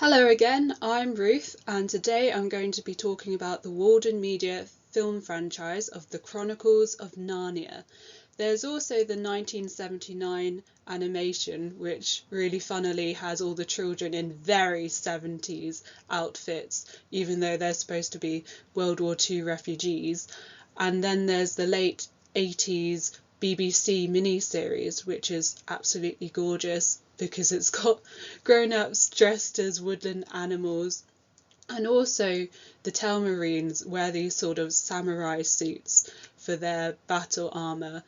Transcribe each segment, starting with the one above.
Hello again, I'm Ruth, and today I'm going to be talking about the Walden Media film franchise of The Chronicles of Narnia. There's also the 1979 animation, which really funnily has all the children in very 70s outfits, even though they're supposed to be World War II refugees. And then there's the late 80s BBC miniseries, which is absolutely gorgeous because it's got grown-ups dressed as woodland animals, and also the Telmarines wear these sort of samurai suits for their battle armour.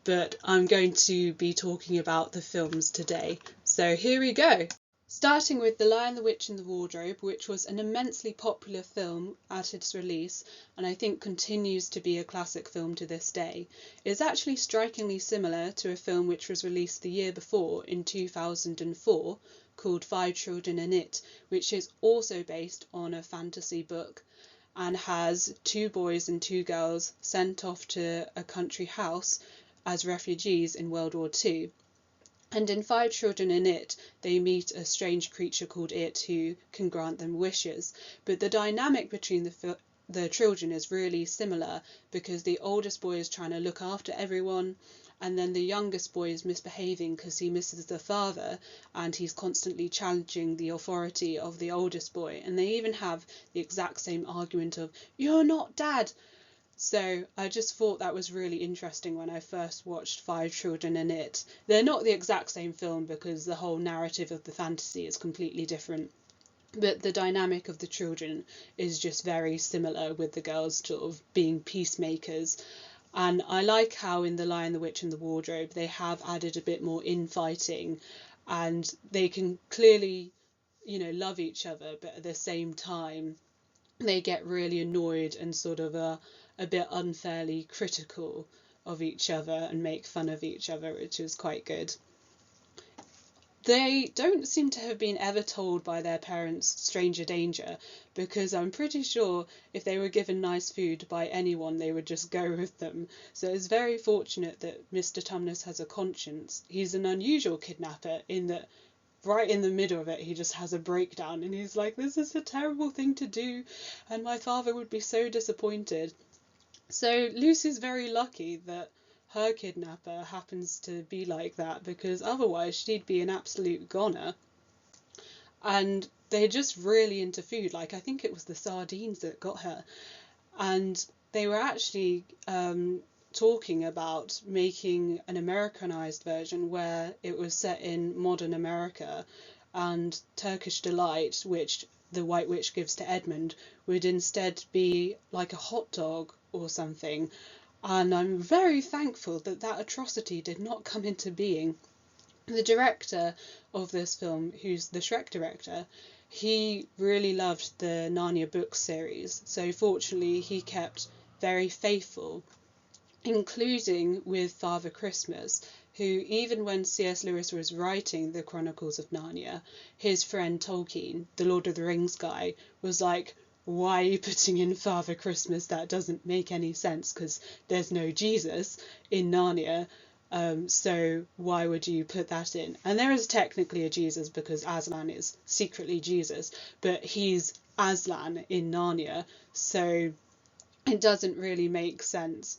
But I'm going to be talking about the films today, so here we go. Starting with The Lion, the Witch and the Wardrobe, which was an immensely popular film at its release, and I think continues to be a classic film to this day. It's actually strikingly similar to a film which was released the year before, in 2004, called Five Children in It, which is also based on a fantasy book and has two boys and two girls sent off to a country house as refugees in World War II. And in Five Children in It, they meet a strange creature called It who can grant them wishes. But the dynamic between the children is really similar, because the oldest boy is trying to look after everyone, and then the youngest boy is misbehaving because he misses the father, and he's constantly challenging the authority of the oldest boy. And they even have the exact same argument of, "You're not Dad!" So I just thought that was really interesting when I first watched Five Children in It. They're not the exact same film because the whole narrative of the fantasy is completely different, but the dynamic of the children is just very similar, with the girls sort of being peacemakers. And I like how in The Lion, the Witch and the Wardrobe they have added a bit more infighting, and they can clearly, love each other, but at the same time they get really annoyed and sort of a bit unfairly critical of each other and make fun of each other, which is quite good. They don't seem to have been ever told by their parents stranger danger, because I'm pretty sure if they were given nice food by anyone they would just go with them. So it's very fortunate that Mr. Tumnus has a conscience. He's an unusual kidnapper in that right in the middle of it he just has a breakdown and he's like, "This is a terrible thing to do and my father would be so disappointed." So Lucy's very lucky that her kidnapper happens to be like that, because otherwise she'd be an absolute goner. And they're just really into food. Like, I think it was the sardines that got her. And they were actually talking about making an Americanized version where it was set in modern America, and Turkish Delight, which the White Witch gives to Edmund, would instead be like a hot dog or something. And I'm very thankful that that atrocity did not come into being. The director of this film, who's the Shrek director, he really loved the Narnia book series, so fortunately he kept very faithful, including with Father Christmas, who, even when C.S. Lewis was writing the Chronicles of Narnia, his friend Tolkien, the Lord of the Rings guy, was like, "Why are you putting in Father Christmas? That doesn't make any sense because there's no Jesus in Narnia. So why would you put that in?" And there is technically a Jesus because Aslan is secretly Jesus, but he's Aslan in Narnia, so it doesn't really make sense.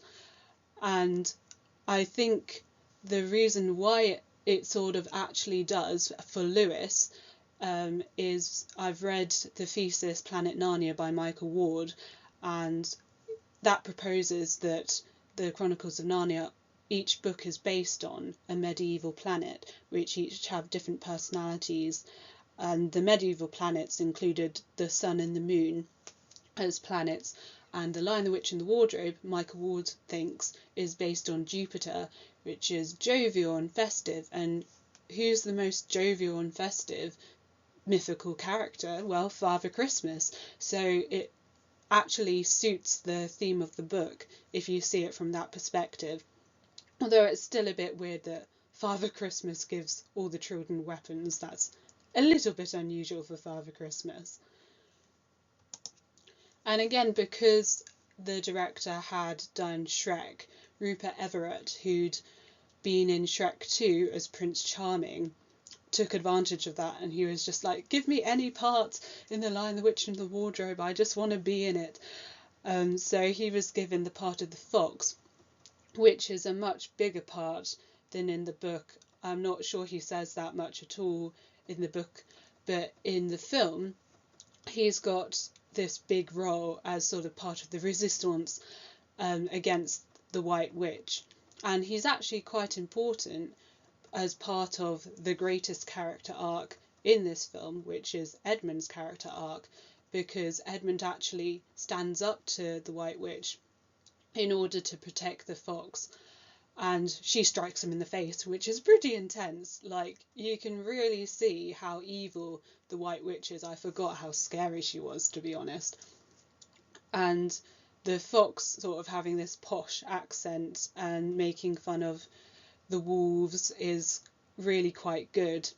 And I think the reason why it sort of actually does for Lewis is, I've read the thesis Planet Narnia by Michael Ward, and that proposes that the Chronicles of Narnia, each book is based on a medieval planet, which each have different personalities. And the medieval planets included the sun and the moon as planets. And The Lion, the Witch and the Wardrobe, Michael Ward thinks, is based on Jupiter, which is jovial and festive. And who's the most jovial and festive mythical character? Well, Father Christmas. So it actually suits the theme of the book if you see it from that perspective. Although it's still a bit weird that Father Christmas gives all the children weapons. That's a little bit unusual for Father Christmas. And again, because the director had done Shrek, Rupert Everett, who'd been in Shrek 2 as Prince Charming, took advantage of that, and he was just like, give me any part in The Lion, the Witch and the Wardrobe, I just want to be in it. So he was given the part of the fox, which is a much bigger part than in the book. I'm not sure he says that much at all in the book, but in the film he's got this big role as sort of part of the resistance against the White Witch, and he's actually quite important as part of the greatest character arc in this film, which is Edmund's character arc, because Edmund actually stands up to the White Witch in order to protect the fox, and she strikes him in the face, which is pretty intense. Like, you can really see how evil the White Witch is. I forgot how scary she was, to be honest. And the fox sort of having this posh accent and making fun of the wolves is really quite good.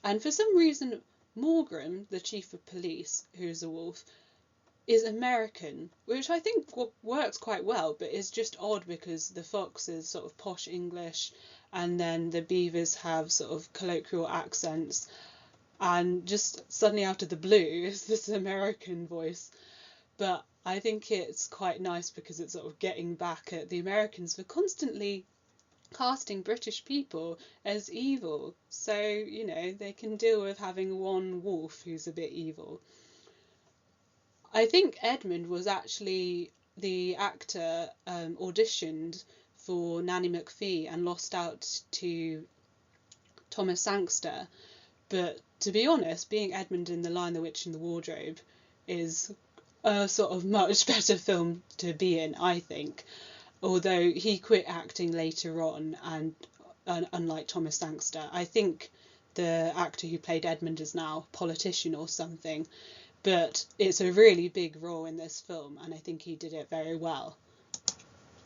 And for some reason, Morgan, the chief of police, who's a wolf, is American, which I think works quite well, but is just odd because the fox is sort of posh English, and then the beavers have sort of colloquial accents, and just suddenly out of the blue is this American voice. But I think it's quite nice because it's sort of getting back at the Americans for constantly casting British people as evil, so, you know, they can deal with having one wolf who's a bit evil. I think Edmund was actually the actor auditioned for Nanny McPhee and lost out to Thomas Sangster. But to be honest, being Edmund in The Lion, the Witch and the Wardrobe is a sort of much better film to be in, I think. Although he quit acting later on, and unlike Thomas Sangster, I think the actor who played Edmund is now a politician or something. But it's a really big role in this film, and I think he did it very well.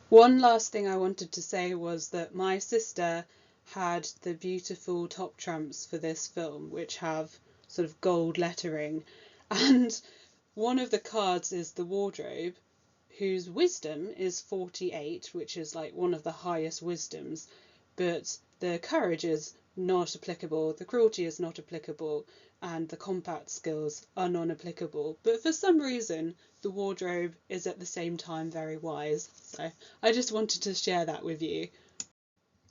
One last thing I wanted to say was that my sister had the beautiful top trumps for this film, which have sort of gold lettering, and one of the cards is the wardrobe, whose wisdom is 48, which is like one of the highest wisdoms, but the courage is not applicable, the cruelty is not applicable, and the combat skills are non-applicable. But for some reason, the wardrobe is at the same time very wise. So I just wanted to share that with you.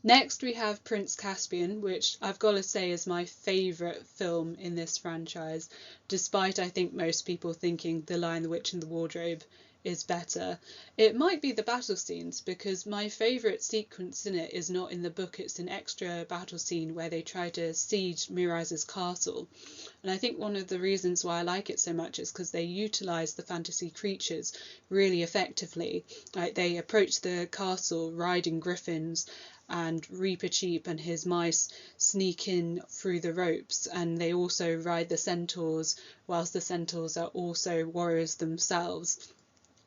Next we have Prince Caspian, which I've got to say is my favourite film in this franchise, despite I think most people thinking The Lion, the Witch and the Wardrobe is better. It might be the battle scenes, because my favourite sequence in it is not in the book, it's an extra battle scene where they try to siege Miraz's castle. And I think one of the reasons why I like it so much is because they utilise the fantasy creatures really effectively. Like, they approach the castle riding griffins, and Reapercheap and his mice sneak in through the ropes, and they also ride the centaurs, whilst the centaurs are also warriors themselves.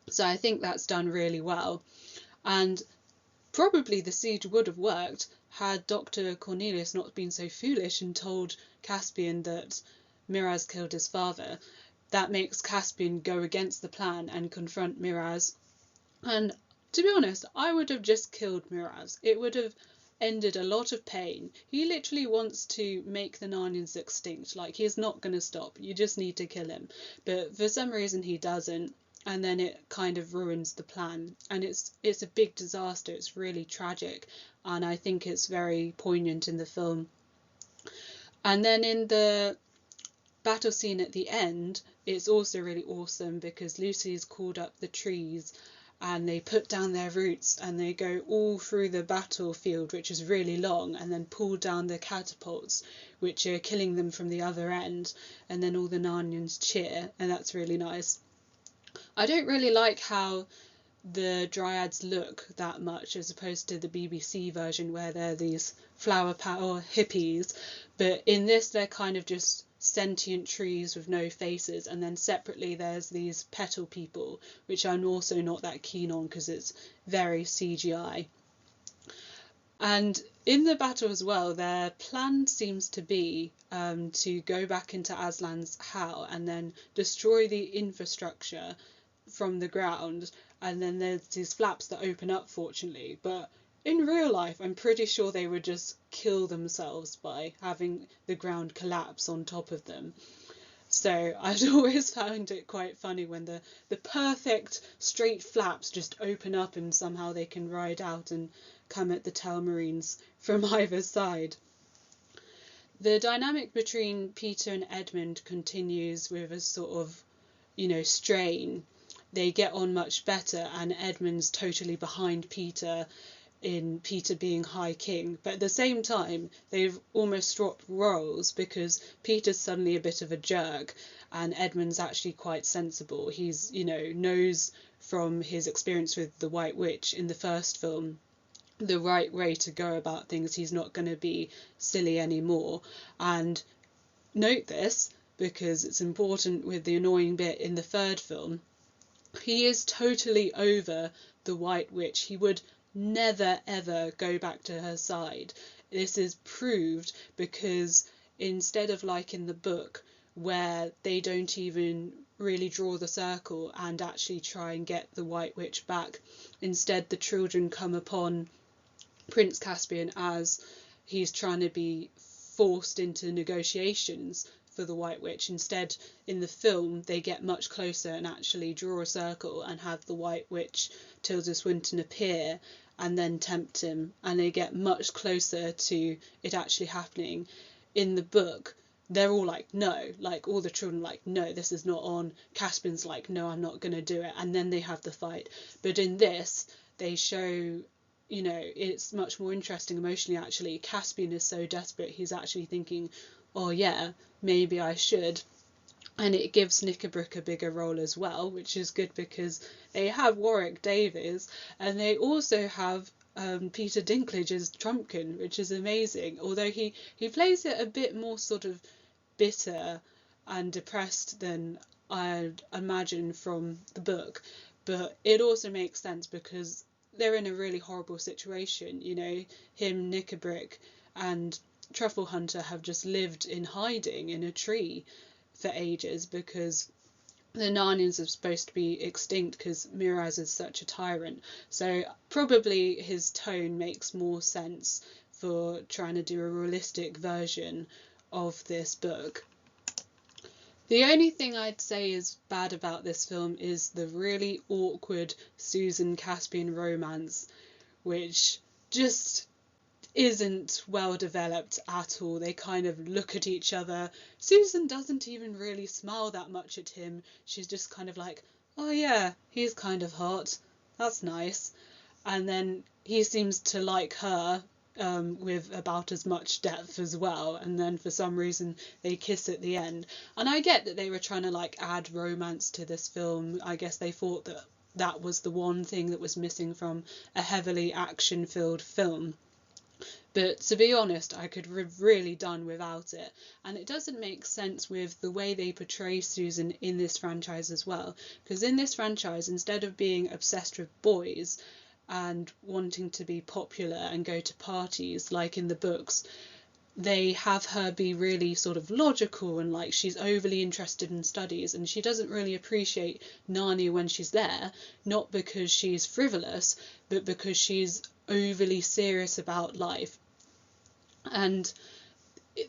So I think that's done really well, and probably the siege would have worked had Dr. Cornelius not been so foolish and told Caspian that Miraz killed his father. That makes Caspian go against the plan and confront Miraz, and to be honest, I would have just killed Miraz. It would have ended a lot of pain. He literally wants to make the Narnians extinct, like, he's not going to stop, you just need to kill him. But for some reason he doesn't, and then it kind of ruins the plan, and it's a big disaster. It's really tragic, and I think it's very poignant in the film. And then in the battle scene at the end, it's also really awesome because Lucy's called up the trees and they put down their roots and they go all through the battlefield, which is really long, and then pull down the catapults, which are killing them from the other end, and then all the Narnians cheer, and that's really nice. I don't really like how the dryads look that much, as opposed to the BBC version where they're these flower power hippies, but in this they're kind of just sentient trees with no faces, and then separately there's these petal people, which I'm also not that keen on because it's very CGI. And in the battle as well, their plan seems to be to go back into Aslan's Howl and then destroy the infrastructure from the ground, and then there's these flaps that open up, fortunately, but in real life, I'm pretty sure they would just kill themselves by having the ground collapse on top of them. So I'd always found it quite funny when the perfect straight flaps just open up and somehow they can ride out and come at the Telmarines from either side. The dynamic between Peter and Edmund continues with a sort of, strain. They get on much better, and Edmund's totally behind Peter in Peter being High King, but at the same time they've almost swapped roles because Peter's suddenly a bit of a jerk and Edmund's actually quite sensible. He's, knows from his experience with the White Witch in the first film the right way to go about things. He's not going to be silly anymore. And note this, because it's important with the annoying bit in the third film, he is totally over the White Witch. He would never ever go back to her side. This is proved because instead of like in the book where they don't even really draw the circle and actually try and get the White Witch back, instead the children come upon Prince Caspian as he's trying to be forced into negotiations for the White Witch. Instead, in the film, they get much closer and actually draw a circle and have the White Witch, Tilda Swinton, appear and then tempt him, and they get much closer to it actually happening. In the book, they're all like, no, like all the children like, no, this is not on. Caspian's like, no, I'm not going to do it, and then they have the fight. But in this, they show, it's much more interesting emotionally actually. Caspian is so desperate, he's actually thinking, oh yeah, maybe I should. And it gives Knickerbocker a bigger role as well, which is good because they have Warwick Davis and they also have Peter Dinklage as Trumpkin, which is amazing. Although he plays it a bit more sort of bitter and depressed than I'd imagine from the book, but it also makes sense because they're in a really horrible situation. Him, Knickerbocker, and Truffle Hunter have just lived in hiding in a tree for ages because the Narnians are supposed to be extinct because Miraz is such a tyrant. So probably his tone makes more sense for trying to do a realistic version of this book. The only thing I'd say is bad about this film is the really awkward Susan Caspian romance, which just isn't well developed at all. They kind of look at each other. Susan doesn't even really smile that much at him. She's just kind of like, oh yeah, he's kind of hot. That's nice. And then he seems to like her with about as much depth as well. And then for some reason they kiss at the end. And I get that they were trying to like add romance to this film. I guess they thought that that was the one thing that was missing from a heavily action-filled film. But to be honest, I could have really done without it. And it doesn't make sense with the way they portray Susan in this franchise as well. Because in this franchise, instead of being obsessed with boys and wanting to be popular and go to parties like in the books, they have her be really sort of logical and like she's overly interested in studies, and she doesn't really appreciate Narnia when she's there, not because she's frivolous, but because she's overly serious about life. And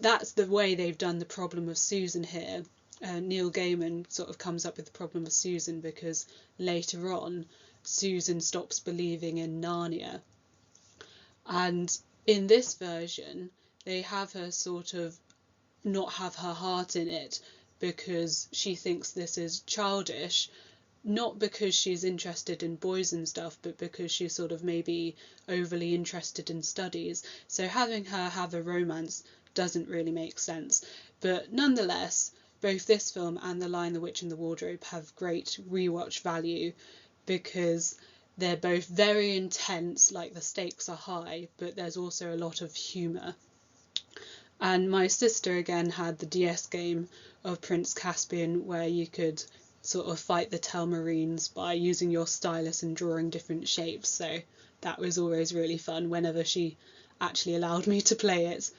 that's the way they've done the problem of Susan here. Neil Gaiman sort of comes up with the problem of Susan because later on Susan stops believing in Narnia. And in this version they have her sort of not have her heart in it because she thinks this is childish, not because she's interested in boys and stuff, but because she's sort of maybe overly interested in studies. So having her have a romance doesn't really make sense. But nonetheless, both this film and The Lion, the Witch and the Wardrobe have great rewatch value because they're both very intense, like the stakes are high, but there's also a lot of humour. And my sister again had the DS game of Prince Caspian where you could sort of fight the Telmarines by using your stylus and drawing different shapes, so that was always really fun whenever she actually allowed me to play it.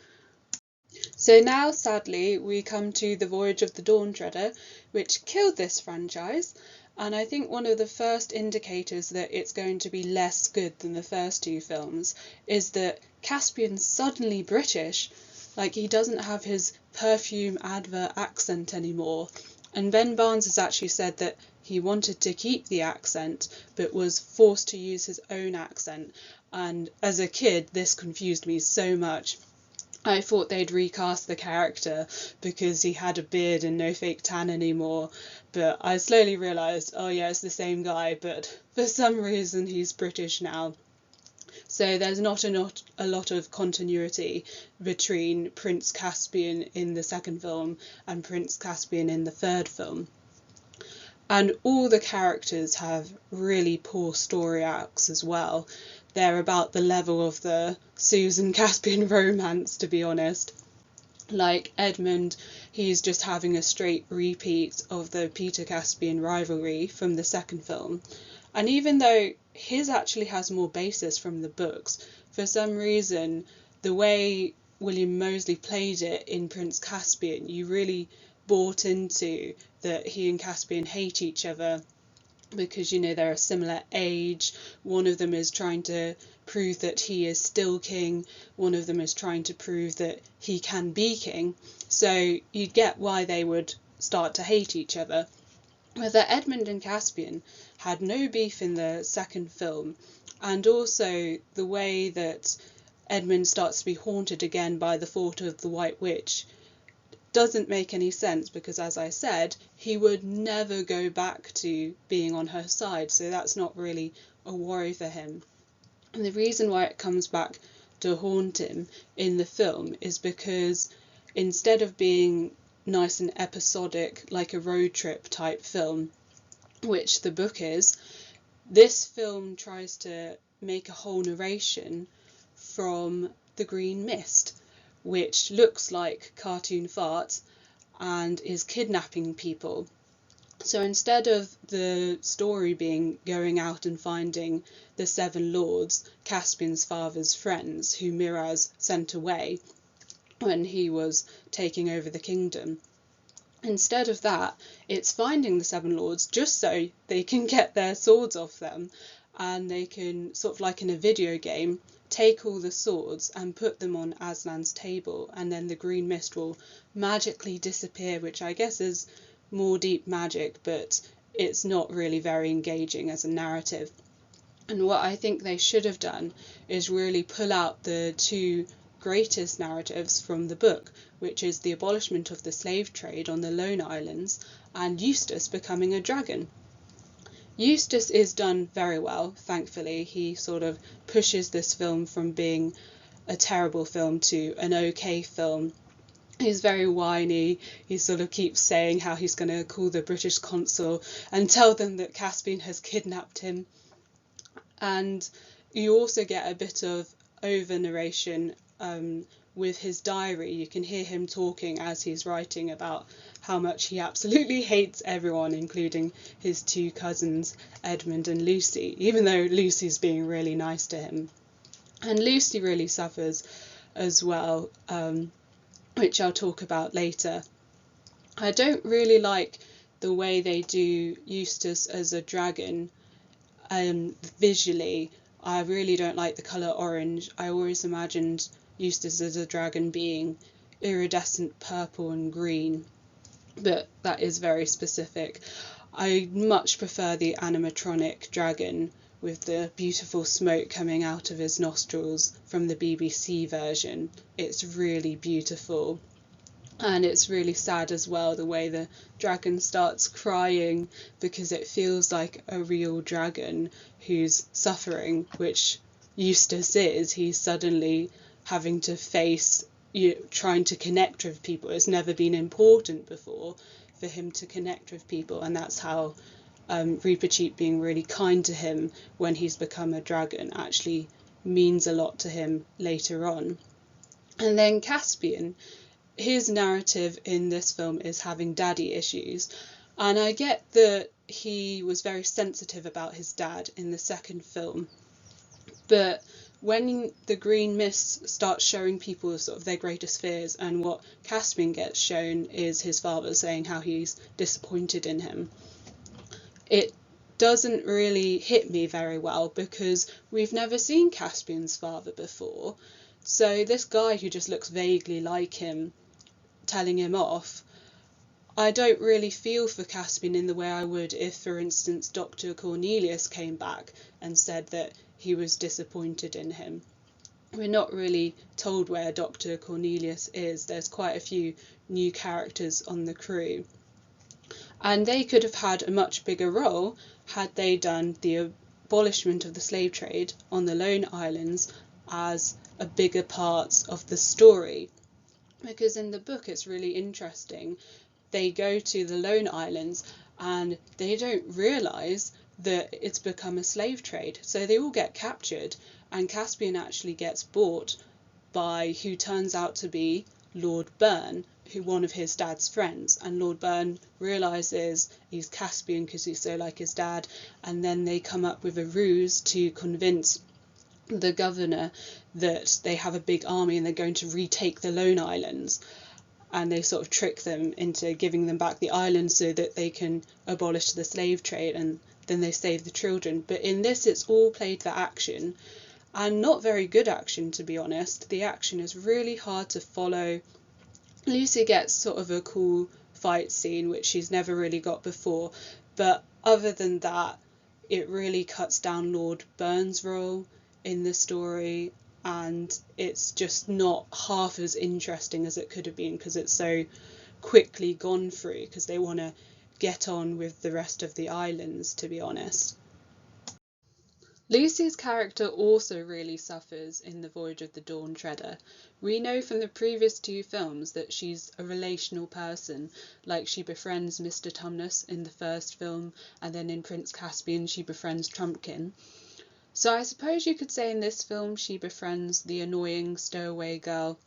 So now, sadly, we come to The Voyage of the Dawn Treader, which killed this franchise. And I think one of the first indicators that it's going to be less good than the first two films is that Caspian's suddenly British. Like, he doesn't have his perfume advert accent anymore. And Ben Barnes has actually said that he wanted to keep the accent, but was forced to use his own accent. And as a kid, this confused me so much. I thought they'd recast the character because he had a beard and no fake tan anymore, but I slowly realised, oh yeah, it's the same guy, but for some reason he's British now. So there's not a lot of continuity between Prince Caspian in the second film and Prince Caspian in the third film. And all the characters have really poor story arcs as well. They're about the level of the Susan Caspian romance, to be honest. Like Edmund, he's just having a straight repeat of the Peter Caspian rivalry from the second film. And even though his actually has more basis from the books, for some reason, the way William Moseley played it in Prince Caspian, you really bought into that he and Caspian hate each other because, you know, they're a similar age. One of them is trying to prove that he is still king. One of them is trying to prove that he can be king. So you get why they would start to hate each other. Whether Edmund and Caspian had no beef in the second film, and also the way that Edmund starts to be haunted again by the thought of the White Witch doesn't make any sense because, as I said, he would never go back to being on her side, so that's not really a worry for him. And the reason why it comes back to haunt him in the film is because instead of being nice and episodic like a road trip type film, which the book is, this film tries to make a whole narration from the green mist, which looks like cartoon farts and is kidnapping people. So instead of the story being going out and finding the Seven Lords, Caspian's father's friends, who Miraz sent away when he was taking over the kingdom, instead of that, it's finding the Seven Lords just so they can get their swords off them, and they can, sort of like in a video game, take all the swords and put them on Aslan's table, and then the green mist will magically disappear, which I guess is more deep magic, but it's not really very engaging as a narrative. And what I think they should have done is really pull out the two greatest narratives from the book, which is the abolishment of the slave trade on the Lone Islands and Eustace becoming a dragon. Eustace is done very well, thankfully. He sort of pushes this film from being a terrible film to an okay film. He's very whiny. He sort of keeps saying how he's going to call the British consul and tell them that Caspian has kidnapped him. And you also get a bit of over narration with his diary. You can hear him talking as he's writing about how much he absolutely hates everyone, including his two cousins, Edmund and Lucy, even though Lucy's being really nice to him. And Lucy really suffers as well, which I'll talk about later. I don't really like the way they do Eustace as a dragon visually. I really don't like the colour orange. I always imagined Eustace as a dragon being iridescent purple and green, but that is very specific. I much prefer the animatronic dragon with the beautiful smoke coming out of his nostrils from the BBC version. It's really beautiful. And it's really sad as well, the way the dragon starts crying because it feels like a real dragon who's suffering, which Eustace is. He's suddenly having to face trying to connect with people. It's never been important before for him to connect with people, and that's how Reepicheep being really kind to him when he's become a dragon actually means a lot to him later on. And then Caspian, his narrative in this film is having daddy issues, and I get that he was very sensitive about his dad in the second film, but when the green mist starts showing people sort of their greatest fears, and what Caspian gets shown is his father saying how he's disappointed in him, it doesn't really hit me very well because we've never seen Caspian's father before. So this guy who just looks vaguely like him telling him off, I don't really feel for Caspian in the way I would if, for instance, Dr. Cornelius came back and said that he was disappointed in him. We're not really told where Dr. Cornelius is. There's quite a few new characters on the crew. And they could have had a much bigger role had they done the abolishment of the slave trade on the Lone Islands as a bigger part of the story. Because in the book it's really interesting. They go to the Lone Islands and they don't realise that it's become a slave trade. So they all get captured, and Caspian actually gets bought by who turns out to be Lord Byrne, one of his dad's friends. And Lord Byrne realises he's Caspian because he's so like his dad, and then they come up with a ruse to convince the governor that they have a big army and they're going to retake the Lone Islands, and they sort of trick them into giving them back the islands so that they can abolish the slave trade, and then they save the children. But in this it's all played for action, and not very good action, to be honest. The action is really hard to follow. Lucy gets sort of a cool fight scene, which she's never really got before, but other than that, it really cuts down Lord Byrne's role in the story, and it's just not half as interesting as it could have been because it's so quickly gone through because they want to get on with the rest of the islands, to be honest. Lucy's character also really suffers in The Voyage of the Dawn Treader. We know from the previous two films that she's a relational person, like she befriends Mr. Tumnus in the first film, and then in Prince Caspian she befriends Trumpkin. So I suppose you could say in this film she befriends the annoying stowaway girl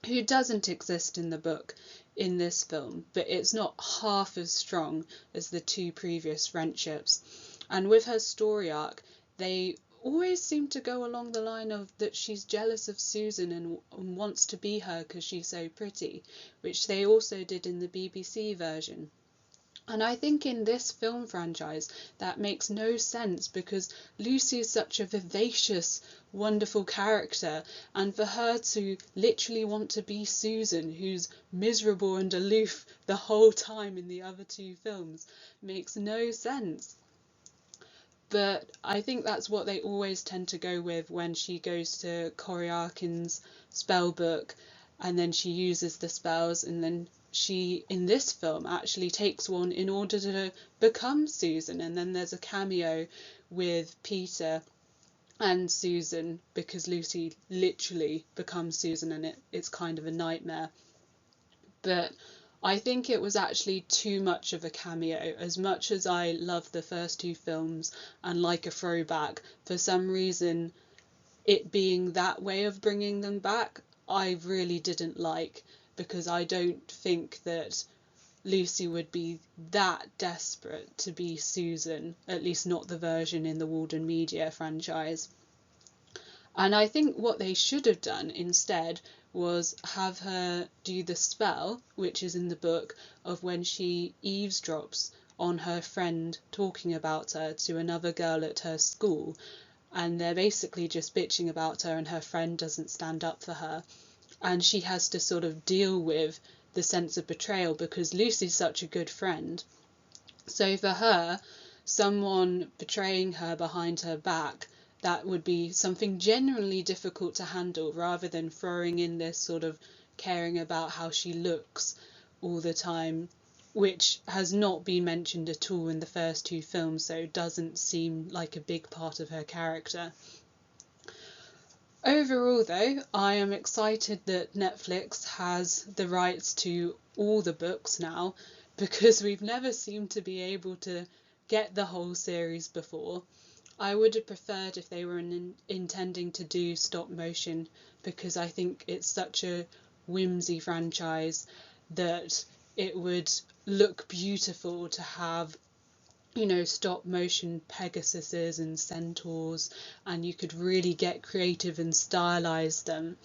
who doesn't exist in the book in this film, but it's not half as strong as the two previous friendships. And with her story arc, they always seem to go along the line of that she's jealous of Susan and wants to be her because she's so pretty, which they also did in the BBC version. And I think in this film franchise that makes no sense because Lucy is such a vivacious, wonderful character, and for her to literally want to be Susan, who's miserable and aloof the whole time in the other two films, makes no sense. But I think that's what they always tend to go with when she goes to Coriakin's spell book, and then she uses the spells, and then she, in this film, actually takes one in order to become Susan. And then there's a cameo with Peter and Susan because Lucy literally becomes Susan, and it's kind of a nightmare. But I think it was actually too much of a cameo. As much as I love the first two films and like a throwback, for some reason it being that way of bringing them back I really didn't like, because I don't think that Lucy would be that desperate to be Susan, at least not the version in the Walden Media franchise. And I think what they should have done instead was have her do the spell, which is in the book, of when she eavesdrops on her friend talking about her to another girl at her school, and they're basically just bitching about her and her friend doesn't stand up for her, and she has to sort of deal with the sense of betrayal because Lucy's such a good friend. So for her, someone betraying her behind her back, that would be something genuinely difficult to handle, rather than throwing in this sort of caring about how she looks all the time, which has not been mentioned at all in the first two films, so doesn't seem like a big part of her character. Overall though, I am excited that Netflix has the rights to all the books now, because we've never seemed to be able to get the whole series before. I would have preferred if they were intending to do stop motion, because I think it's such a whimsy franchise that it would look beautiful to have stop motion Pegasuses and centaurs, and you could really get creative and stylize them.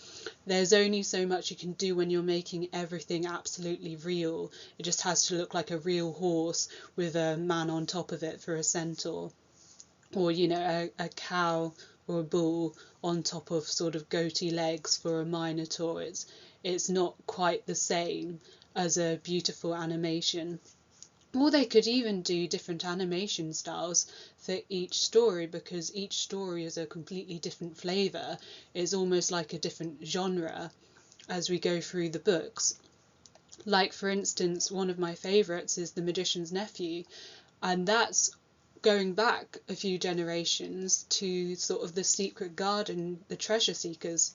There's only so much you can do when you're making everything absolutely real. It just has to look like a real horse with a man on top of it for a centaur, or a cow or a bull on top of sort of goatee legs for a minotaur. It's not quite the same as a beautiful animation. Or they could even do different animation styles for each story, because each story is a completely different flavour. It's almost like a different genre as we go through the books. Like, for instance, one of my favourites is The Magician's Nephew, and that's going back a few generations to sort of the Secret Garden, the Treasure Seekers.